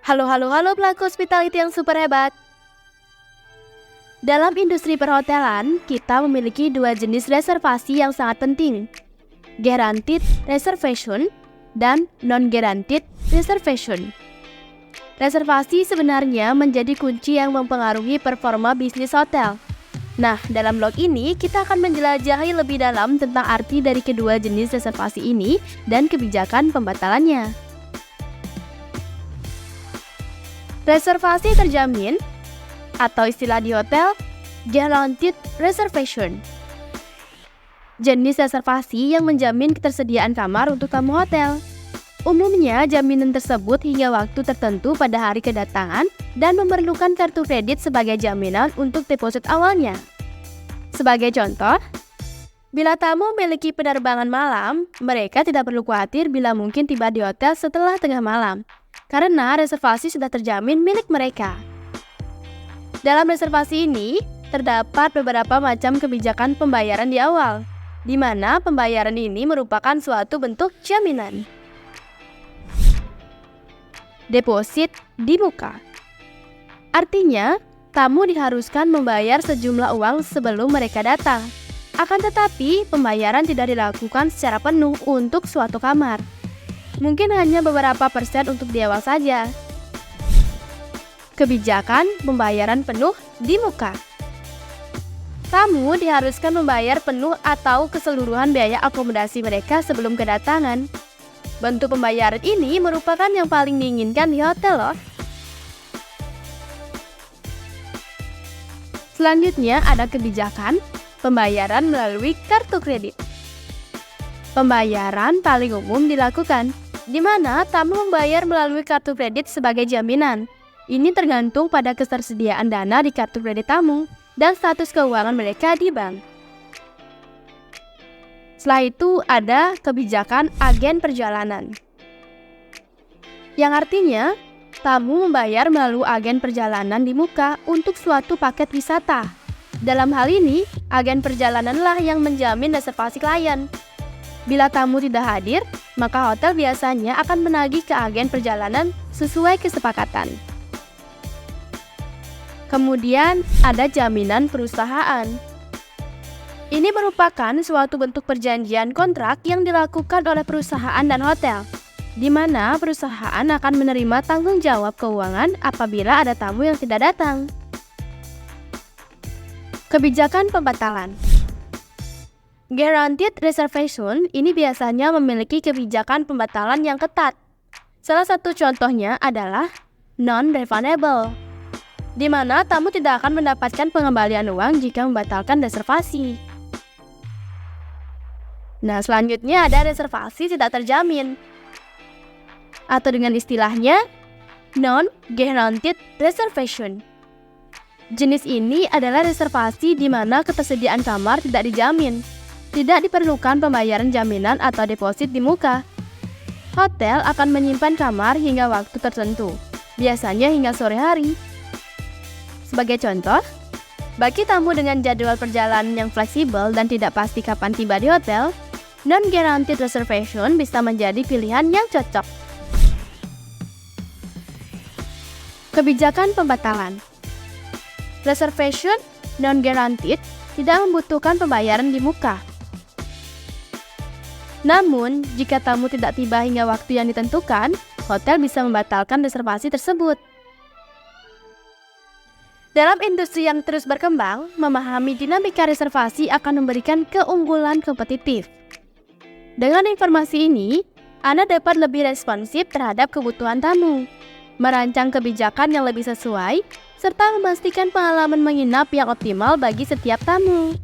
Halo, halo, halo pelaku hospitality yang super hebat. Dalam industri perhotelan, kita memiliki dua jenis reservasi yang sangat penting. Guaranteed reservation dan non-guaranteed reservation. Reservasi sebenarnya menjadi kunci yang mempengaruhi performa bisnis hotel. Nah, dalam blog ini kita akan menjelajahi lebih dalam tentang arti dari kedua jenis reservasi ini dan kebijakan pembatalannya. Reservasi terjamin atau istilah di hotel guaranteed reservation. Jenis reservasi yang menjamin ketersediaan kamar untuk tamu hotel. Umumnya jaminan tersebut hingga waktu tertentu pada hari kedatangan dan memerlukan kartu kredit sebagai jaminan untuk deposit awalnya. Sebagai contoh, bila tamu memiliki penerbangan malam, mereka tidak perlu khawatir bila mungkin tiba di hotel setelah tengah malam, karena reservasi sudah terjamin milik mereka. Dalam reservasi ini, terdapat beberapa macam kebijakan pembayaran di awal, di mana pembayaran ini merupakan suatu bentuk jaminan. Deposit di muka. Artinya, tamu diharuskan membayar sejumlah uang sebelum mereka datang. Akan tetapi, pembayaran tidak dilakukan secara penuh untuk suatu kamar. Mungkin hanya beberapa persen untuk di awal saja. Kebijakan pembayaran penuh di muka. Tamu diharuskan membayar penuh atau keseluruhan biaya akomodasi mereka sebelum kedatangan. Bentuk pembayaran ini merupakan yang paling diinginkan di hotel loh. Selanjutnya ada kebijakan pembayaran melalui kartu kredit. Pembayaran paling umum dilakukan, di mana tamu membayar melalui kartu kredit sebagai jaminan. Ini tergantung pada ketersediaan dana di kartu kredit tamu dan status keuangan mereka di bank. Setelah itu ada kebijakan agen perjalanan, yang artinya tamu membayar melalui agen perjalanan di muka untuk suatu paket wisata. Dalam hal ini, agen perjalananlah yang menjamin reservasi klien. Bila tamu tidak hadir, maka hotel biasanya akan menagih ke agen perjalanan sesuai kesepakatan. Kemudian ada jaminan perusahaan. Ini merupakan suatu bentuk perjanjian kontrak yang dilakukan oleh perusahaan dan hotel, di mana perusahaan akan menerima tanggung jawab keuangan apabila ada tamu yang tidak datang. Kebijakan pembatalan. Guaranteed reservation ini biasanya memiliki kebijakan pembatalan yang ketat. Salah satu contohnya adalah non-refundable, di mana tamu tidak akan mendapatkan pengembalian uang jika membatalkan reservasi. Nah, selanjutnya ada reservasi tidak terjamin, atau dengan istilahnya non-guaranteed reservation. Jenis ini adalah reservasi di mana ketersediaan kamar tidak dijamin. Tidak diperlukan pembayaran jaminan atau deposit di muka. Hotel akan menyimpan kamar hingga waktu tertentu, biasanya hingga sore hari. Sebagai contoh, bagi tamu dengan jadwal perjalanan yang fleksibel dan tidak pasti kapan tiba di hotel, non-guaranteed reservation bisa menjadi pilihan yang cocok. Kebijakan pembatalan. Reservation non-guaranteed tidak membutuhkan pembayaran di muka. Namun, jika tamu tidak tiba hingga waktu yang ditentukan, hotel bisa membatalkan reservasi tersebut. Dalam industri yang terus berkembang, memahami dinamika reservasi akan memberikan keunggulan kompetitif. Dengan informasi ini, Anda dapat lebih responsif terhadap kebutuhan tamu, merancang kebijakan yang lebih sesuai, serta memastikan pengalaman menginap yang optimal bagi setiap tamu.